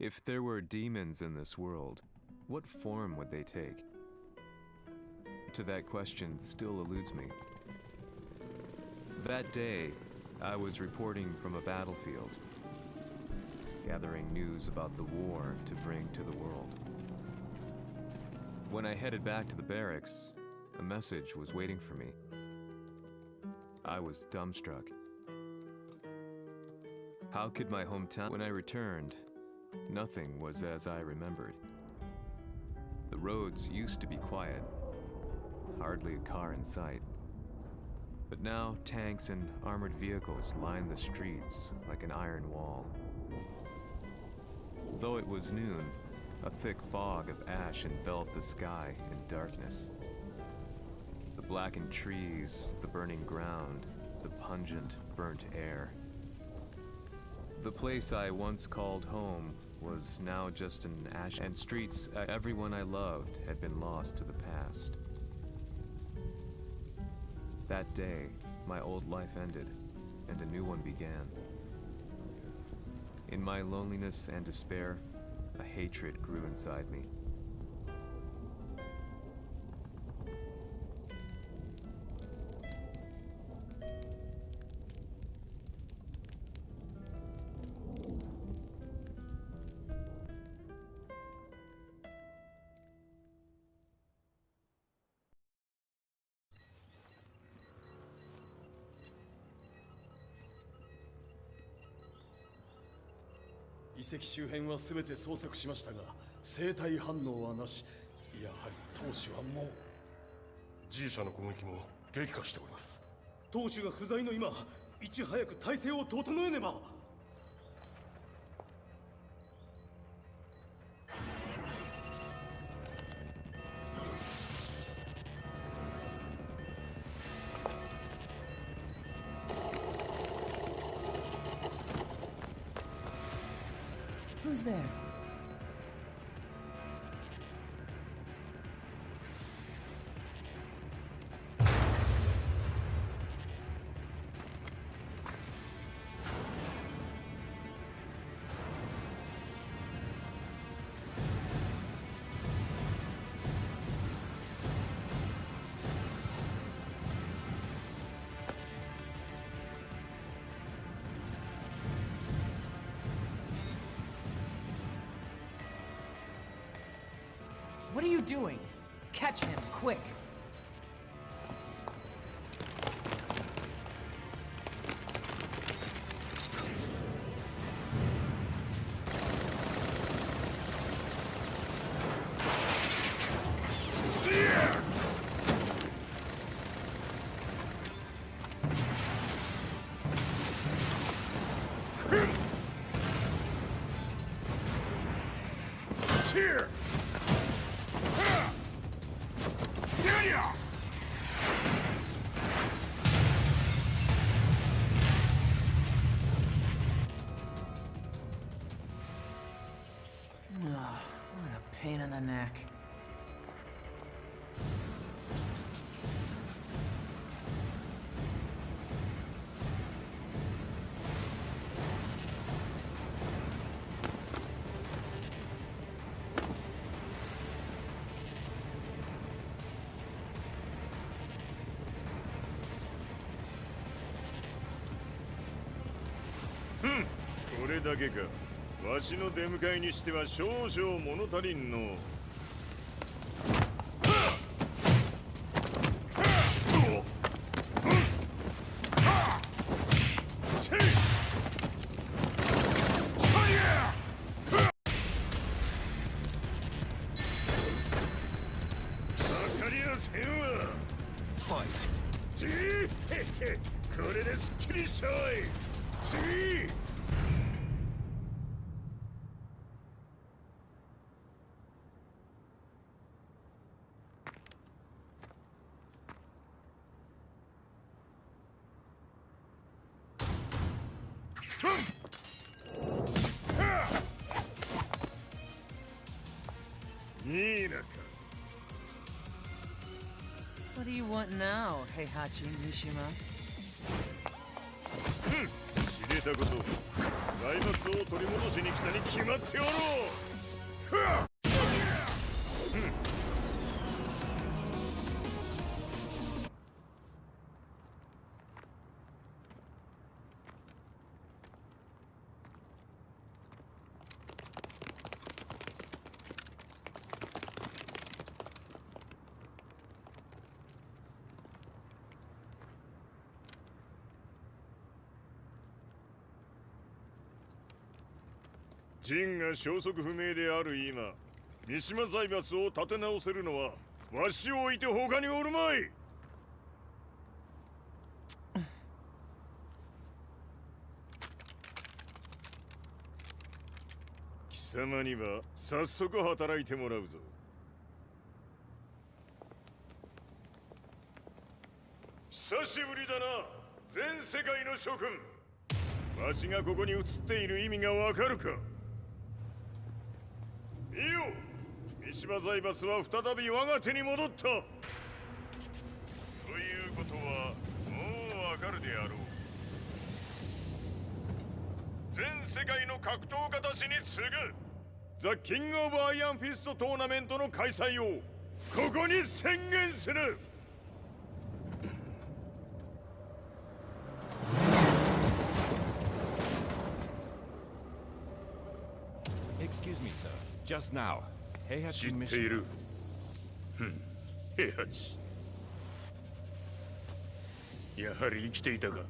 If there were demons in this world, what form would they take? To that question still eludes me. That day, I was reporting from a battlefield, gathering news about the war to bring to the world. When I headed back to the barracks, a message was waiting for me. I was dumbstruck. How could my hometown... When I returned, nothing was as I remembered. The roads used to be quiet, hardly a car in sight. But now tanks and armored vehicles line the streets like an iron wall. Though it was noon, a thick fog of ash enveloped the sky in darkness. The blackened trees, the burning ground, the pungent, burnt air. The place I once called home was now just an ash, and streets everyone I loved had been lost to the past. That day, my old life ended, and a new one began. In my loneliness and despair, a hatred grew inside me.遺跡周辺は全て捜索しましたが、生体反応はなし。やはり当主はもう。G 社の攻撃も激化しております。当主が不在の今、いち早く体制を整えねば。Who's there? What are you doing? Catch him, quick! Here! What a pain in the neck. Hmm. これだけか。わしの出迎えにしては少々物足りんの。これですっきりしょい。What do you want now, Heihachi Mishima? 知れたこと。財閥を取り戻しに来たに決まっておろう。ふわっ陣が消息不明である今、三島財閥を立て直せるのはわしを置いて他におるまい。貴様には早速働いてもらうぞ。久しぶりだな、全世界の諸君。わしがここに映っている意味がわかるか。いいよ、三島財閥は再び我が手に戻った。ということはもうわかるであろう。全世界の格闘家たちに次ぐザ・キング・オブ・アイアンフィストトーナメントの開催をここに宣言する。Excuse me, sir. Just now, Heihachi 知ってい mission. る。平八。やはり生きていたか。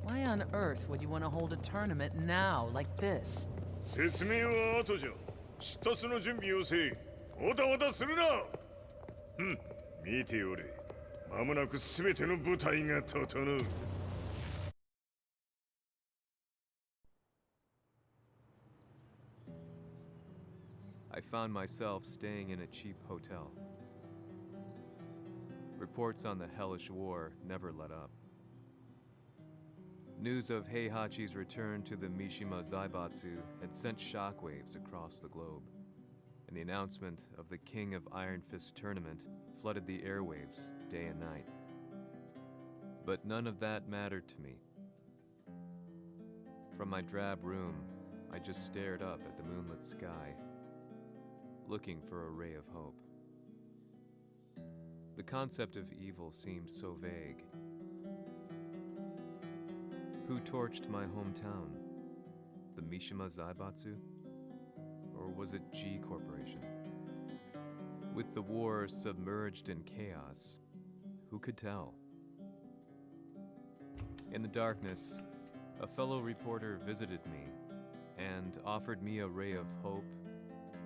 Why on earth would you want to hold a tournament now, like this? 説明は後じゃ。出立の準備をせい。おたおたするな。見ておれ。間もなく全ての部隊が整う。I found myself staying in a cheap hotel. Reports on the hellish war never let up. News of Heihachi's return to the Mishima Zaibatsu had sent shockwaves across the globe, and the announcement of the King of Iron Fist tournament flooded the airwaves day and night. But none of that mattered to me. From my drab room, I just stared up at the moonlit sky, looking for a ray of hope. The concept of evil seemed so vague. Who torched my hometown? The Mishima Zaibatsu? Or was it G Corporation? With the war submerged in chaos, who could tell? In the darkness, a fellow reporter visited me and offered me a ray of hope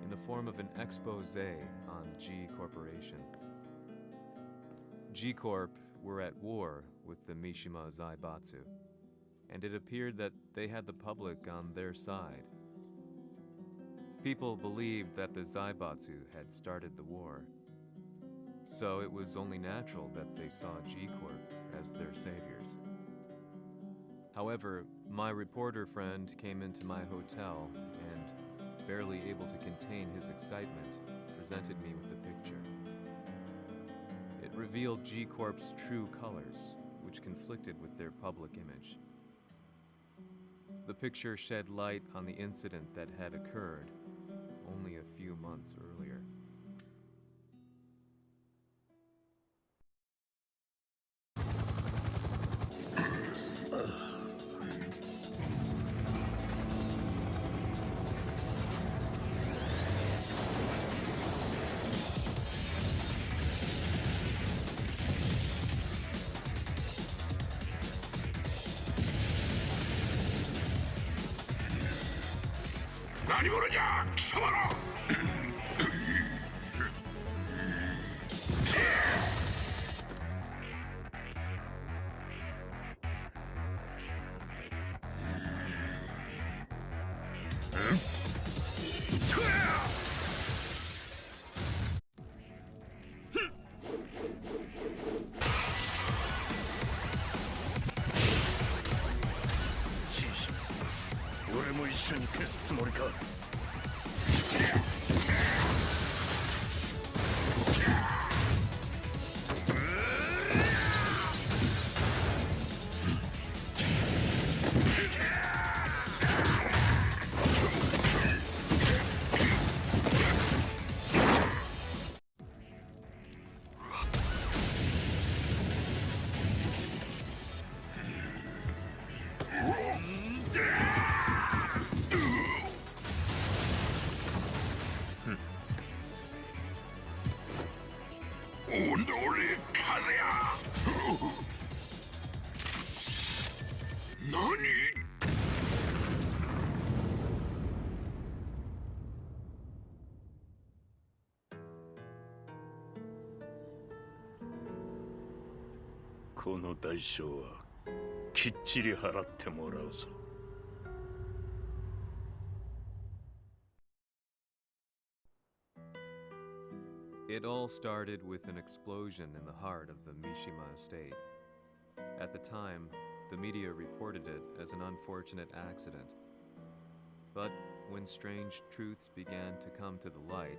in the form of an expose on G Corporation. G Corp were at war with the Mishima Zaibatsu, and it appeared that they had the public on their side. People believed that the Zaibatsu had started the war, so it was only natural that they saw G Corp as their saviors. However, my reporter friend came into my hotel and, barely able to contain his excitement, presented me with the picture. It revealed G Corp's true colors, which conflicted with their public image. The picture shed light on the incident that had occurred only a few months earlier. この代償はきっちり払ってもらうぞ。It all started with an explosion in the heart of the Mishima estate. At the time, the media reported it as an unfortunate accident. But when strange truths began to come to the light,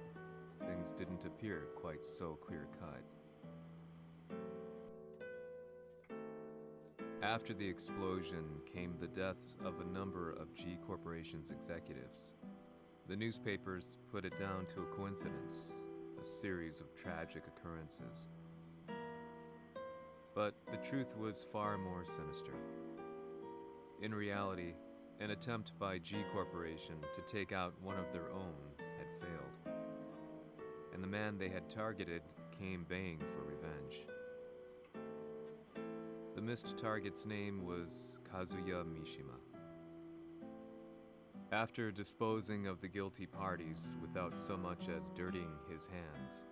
things didn't appear quite so clear-cut. After the explosion came the deaths of a number of G Corporation's executives. The newspapers put it down to a coincidence, a series of tragic occurrences. But the truth was far more sinister. In reality, an attempt by G Corporation to take out one of their own had failed, and the man they had targeted came baying for revenge. The missed target's name was Kazuya Mishima. After disposing of the guilty parties without so much as dirtying his hands,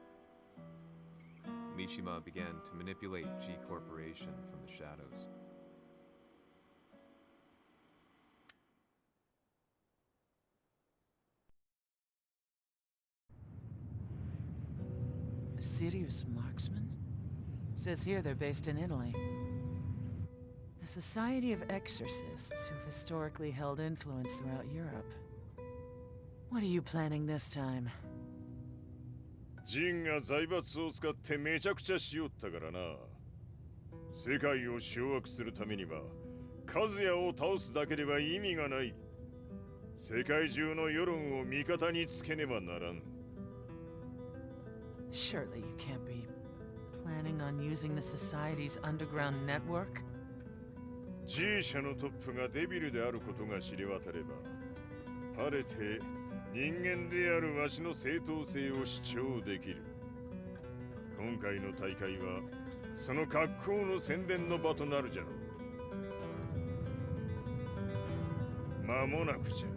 Mishima began to manipulate G Corporation from the shadows. A serious marksman? Says here they're based in Italy. A society of exorcists who've historically held influence throughout Europe. What are you planning this time? ジンが財閥を使ってめちゃくちゃしよったからな。世界を掌握するためにはカズヤを倒すだけでは意味がない。世界中の世論を味方につけねばならん。Surely you can't be planning on using the society's underground network? G 社のトップがデビルであることが知れ渡れば、晴れて人間であるわしの正当性を主張できる。今回の大会はその格好の宣伝の場となるじゃろう。間もなくじゃ。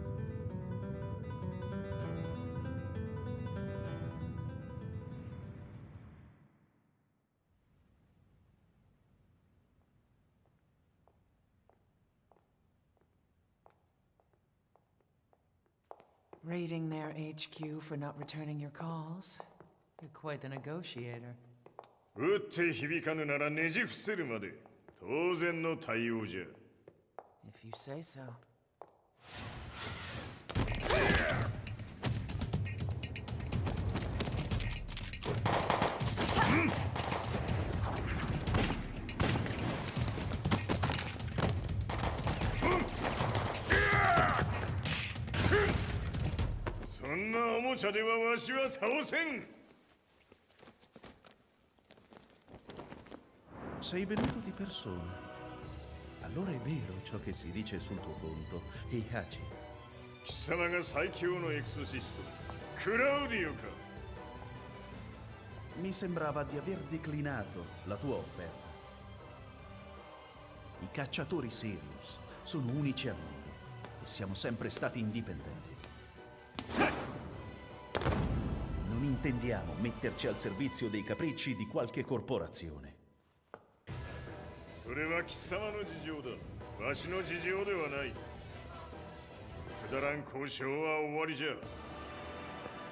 Raiding their HQ for not returning your calls? You're quite the negotiator. 撃って響かぬならねじ伏せるまで当然の対応じゃ。If you say so. そんなおもちゃではわしは倒せん。Sei venuto di persona. Allora è vero ciò che si dice sul tuo conto, Heihachi. 貴様が最強のエクソシスト、クラウディオか。Mi sembrava di aver declinato la tua offerta. I cacciatori Sirius sono unici al mondo e siamo sempre stati indipendenti. Non intendiamo metterci al servizio dei capricci di qualche corporazione. それは貴様の事情だ。わしの事情ではない。くだらん交渉は終わりじゃ。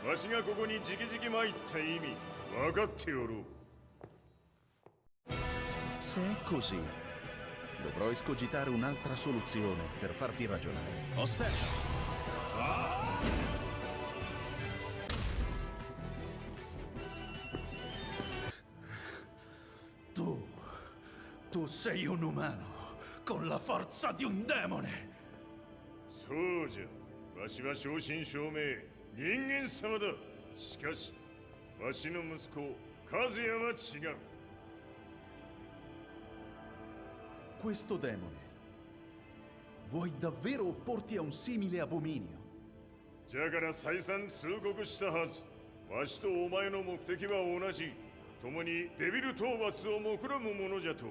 わしがここに直々参った意味、分かっておろう。Se è così, dovrò escogitare un'altra soluzione per farti ragionare. Osserva! Tu sei un umano, con la forza di un demone! そうじゃ。わしは正真正銘、人間様だ。しかし、わしの息子、和也は違う。Questo demone, vuoi davvero opporti a un simile abominio? じゃから再三通告したはず。わしとお前の目的は同じ。共にデビル討伐を目論むものじゃと。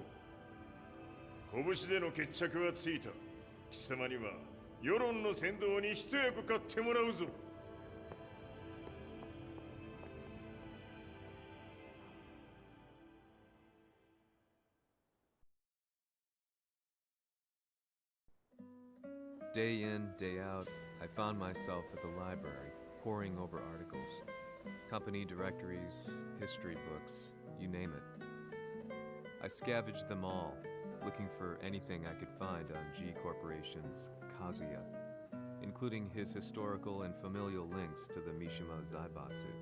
拳での決着はついた。貴様には世論の先導に一役買ってもらうぞ。Day in, day out, I found myself at the library, poring over articles. Company directories, history books, you name it. I scavenged them all, looking for anything I could find on G Corporation's Kazuya, including his historical and familial links to the Mishima Zaibatsu.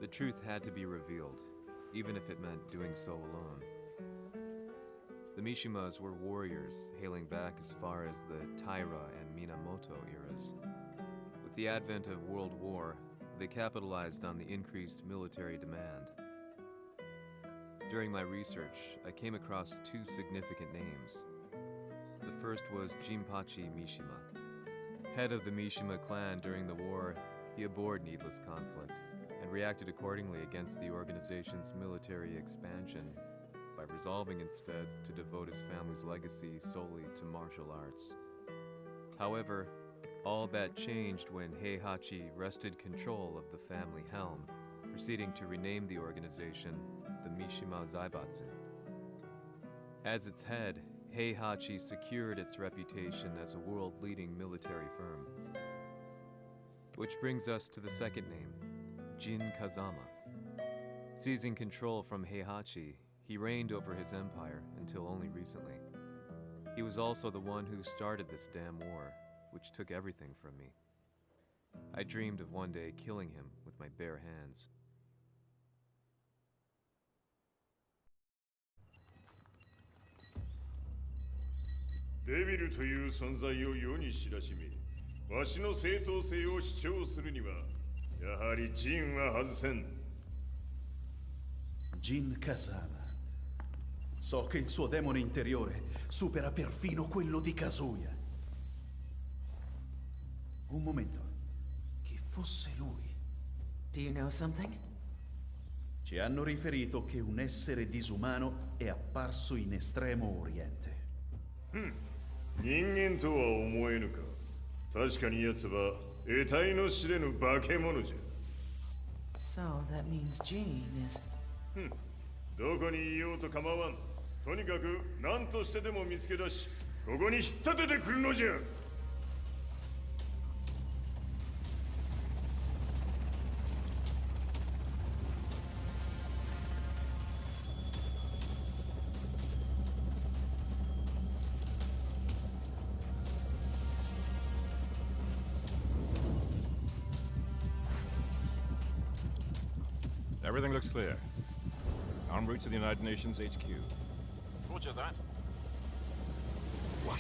The truth had to be revealed, even if it meant doing so alone. The Mishimas were warriors hailing back as far as the Taira and Minamoto eras. With the advent of World War, they capitalized on the increased military demand. During my research, I came across two significant names. The first was Jinpachi Mishima. Head of the Mishima clan during the war, he abhorred needless conflict and reacted accordingly against the organization's military expansion by resolving instead to devote his family's legacy solely to martial arts. However, all that changed when Heihachi wrested control of the family helm, proceeding to rename the organization the Mishima Zaibatsu. As its head, Heihachi secured its reputation as a world-leading military firm. Which brings us to the second name, Jin Kazama. Seizing control from Heihachi, he reigned over his empire until only recently. He was also the one who started this damn war, which took everything from me. I dreamed of one day killing him with my bare hands.デビルという存在を世に知らしめ、わしの正当性を主張するには、やはりジンは外せん。Jin Kazama. So che il suo demone interiore supera perfino quello di Kazuya. Un momento. Chi fosse lui? Do you know something? Ci hanno riferito che un essere disumano è apparso in Estremo Oriente. 人間とは思えぬか。確かに奴は得体の知れぬ化け物じゃ。 So that means Jean is... どこにいようと構わん。とにかく何としてでも見つけ出し、ここに引っ立ててくるのじゃ。 Everything looks clear. En route to the United Nations HQ. Roger that. What?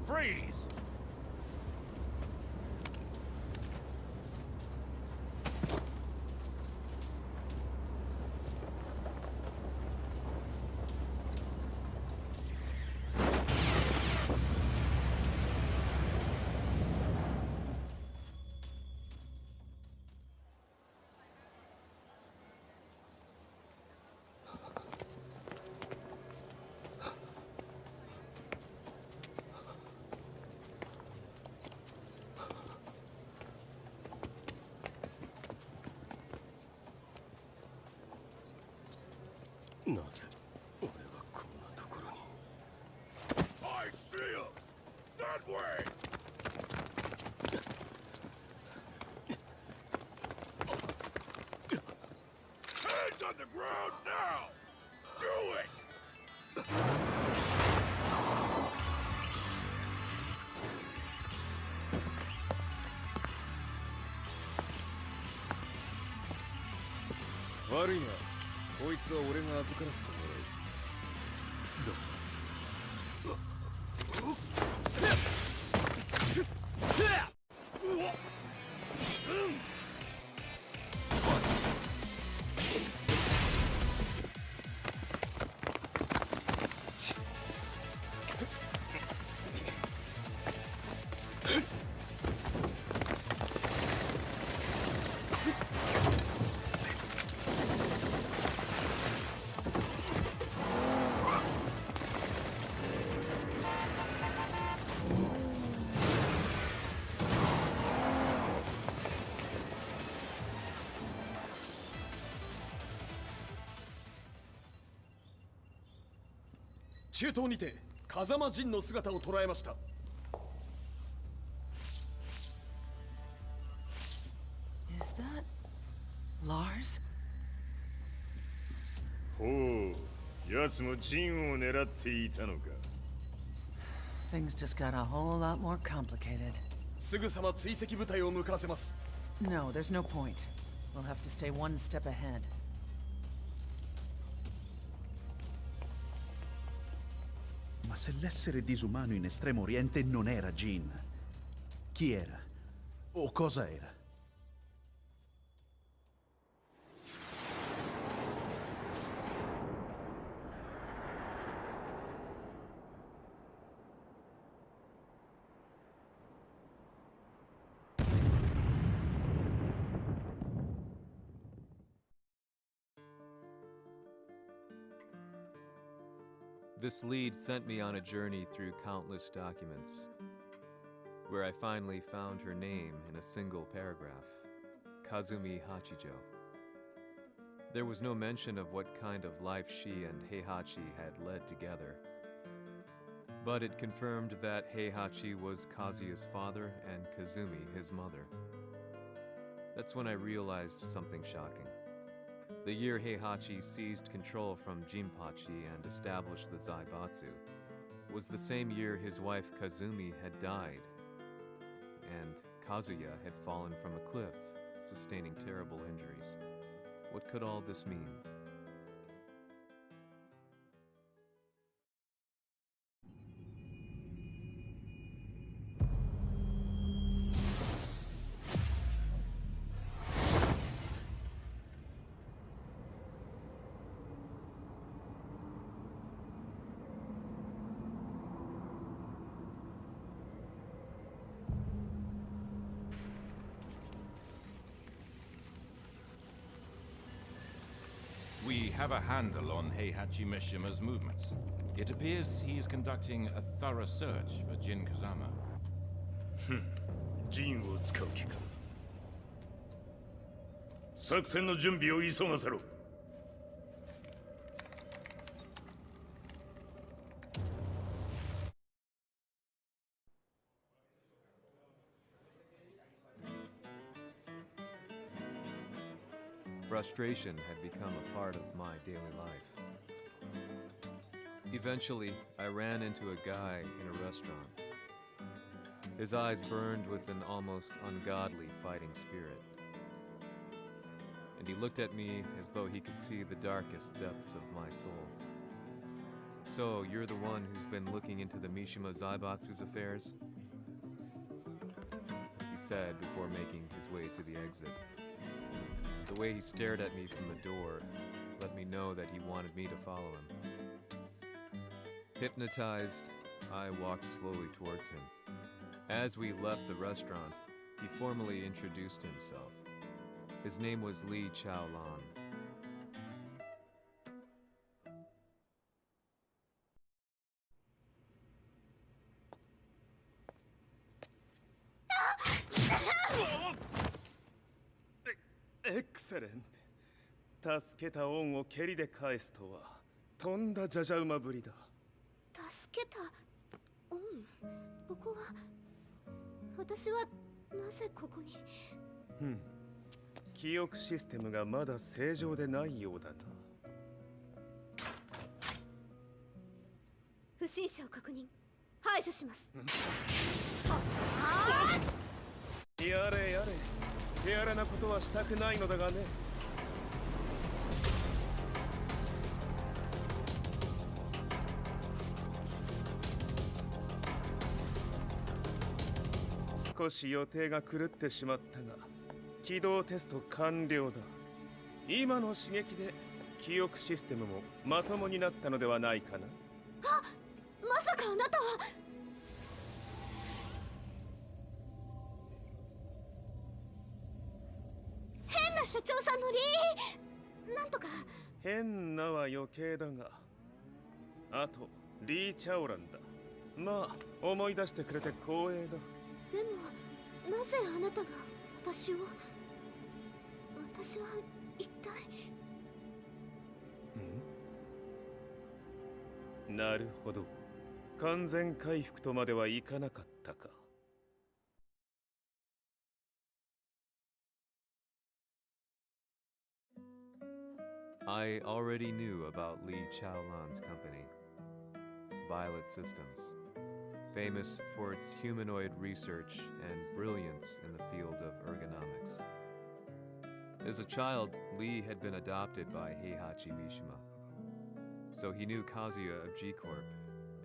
Freeze! I see him! That way! Hands on the ground now! Do it! Worry not. こいつは俺が預からせてもらう。中東にて風間陣の姿を捉えました。 Is that Lars? ほう、奴もジンを狙っていたのか。 Things just got a whole lot more complicated. すぐさま追跡部隊を向かわせます。 No, there's no point. We'll have to stay one step ahead. Ma se l'essere disumano in Estremo Oriente non era Jin, chi era? O cosa era? This lead sent me on a journey through countless documents, where I finally found her name in a single paragraph, Kazumi Hachijo. There was no mention of what kind of life she and Heihachi had led together, but it confirmed that Heihachi was Kazuya's father and Kazumi his mother. That's when I realized something shocking. The year Heihachi seized control from Jinpachi and established the Zaibatsu was the same year his wife Kazumi had died, and Kazuya had fallen from a cliff, sustaining terrible injuries. What could all this mean? We have a handle on Heihachi Mishima's movements. It appears he is conducting a thorough search for Jin Kazama. ジンを使う気か。作戦の準備を急がせろ。 Frustration had become a part of my daily life. Eventually, I ran into a guy in a restaurant. His eyes burned with an almost ungodly fighting spirit. And he looked at me as though he could see the darkest depths of my soul. So, you're the one who's been looking into the Mishima Zaibatsu's affairs? He said before making his way to the exit. The way he stared at me from the door let me know that he wanted me to follow him. Hypnotized, I walked slowly towards him. As we left the restaurant, he formally introduced himself. His name was Li Chaolan. Excellent. 助けた恩を蹴りで返すとはとんだじゃじゃ馬ぶりだ。助けた恩。ここは私はなぜここに。記憶システムがまだ正常でないようだな。不審者を確認。排除します。やれやれ。手荒なことはしたくないのだがね。少し予定が狂ってしまったが、起動テスト完了だ。今の刺激で記憶システムもまともになったのではないかな。あ、まさかあなたは。変な社長さんのなんとか。変なは余計だが、あとリー・チャオランだ。まあ思い出してくれて光栄だ。でもなぜあなたが私は一体。なるほど。完全回復とまではいかなかったか。I already knew about Li Chaolan's company, Violet Systems, famous for its humanoid research and brilliance in the field of ergonomics. As a child, Li had been adopted by Heihachi Mishima, so he knew Kazuya of G-Corp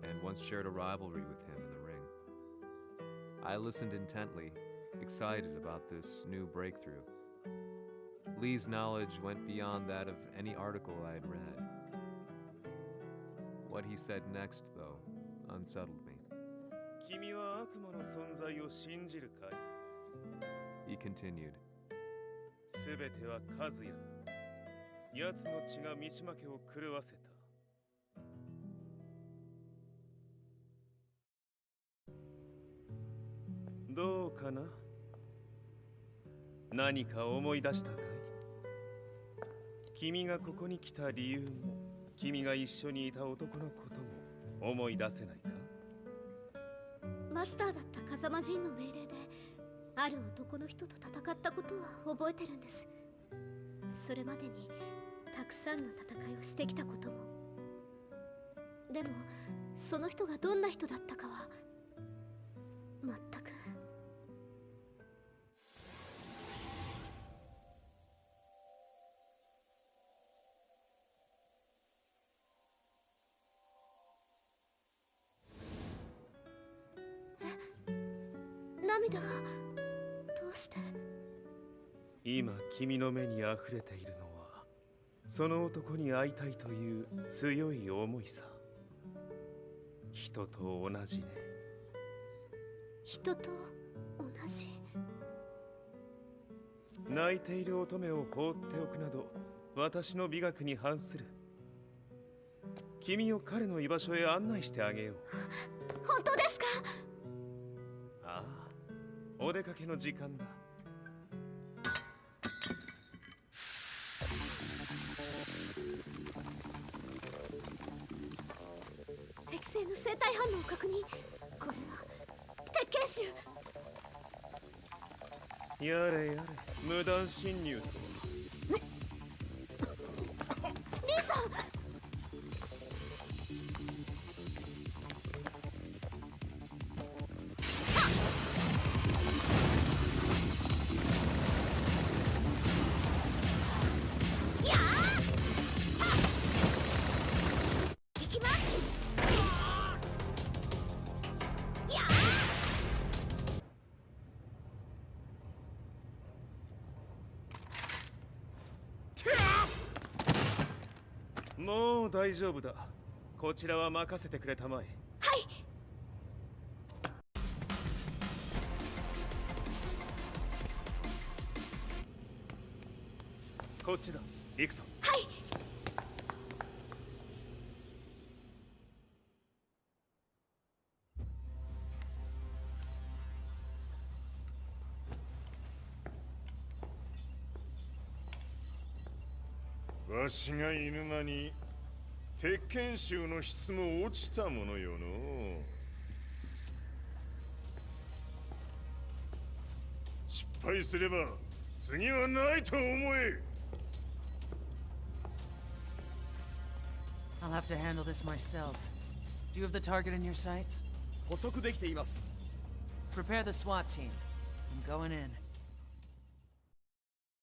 and once shared a rivalry with him in the ring. I listened intently, excited about this new breakthrough. Lee's knowledge went beyond that of any article I had read. What he said next, though, unsettled me. 君は悪魔の存在を信じるかい？ He continued, すべては和也だ。奴の血が三島家を狂わせた。どうかな？何か思い出したかい？君がここに来た理由も、君が一緒にいた男のことも思い出せないか？マスターだった風間陣の命令である男の人と戦ったことは覚えてるんです。それまでにたくさんの戦いをしてきたことも。でもその人がどんな人だったかは全く。涙がどうして？今君の目に溢れているのはその男に会いたいという強い思いさ。人と同じね。人と同じ？泣いている乙女を放っておくなど私の美学に反する。君を彼の居場所へ案内してあげよう。本当ですか？ああ、お出かけの時間だ。適正の生体反応を確認。これは鉄拳臭。やれやれ、無断侵入と。リーさん。もう大丈夫だ。こちらは任せてくれたまえ。はい。こっちだ。行くぞ。はい。わしが犬間に鉄拳衆の質も落ちたものよの。失敗すれば次はないと思え。I'll have to handle this myself. Do you have the target in your sights? 捕捉できています。 Prepare the SWAT team. I'm going in.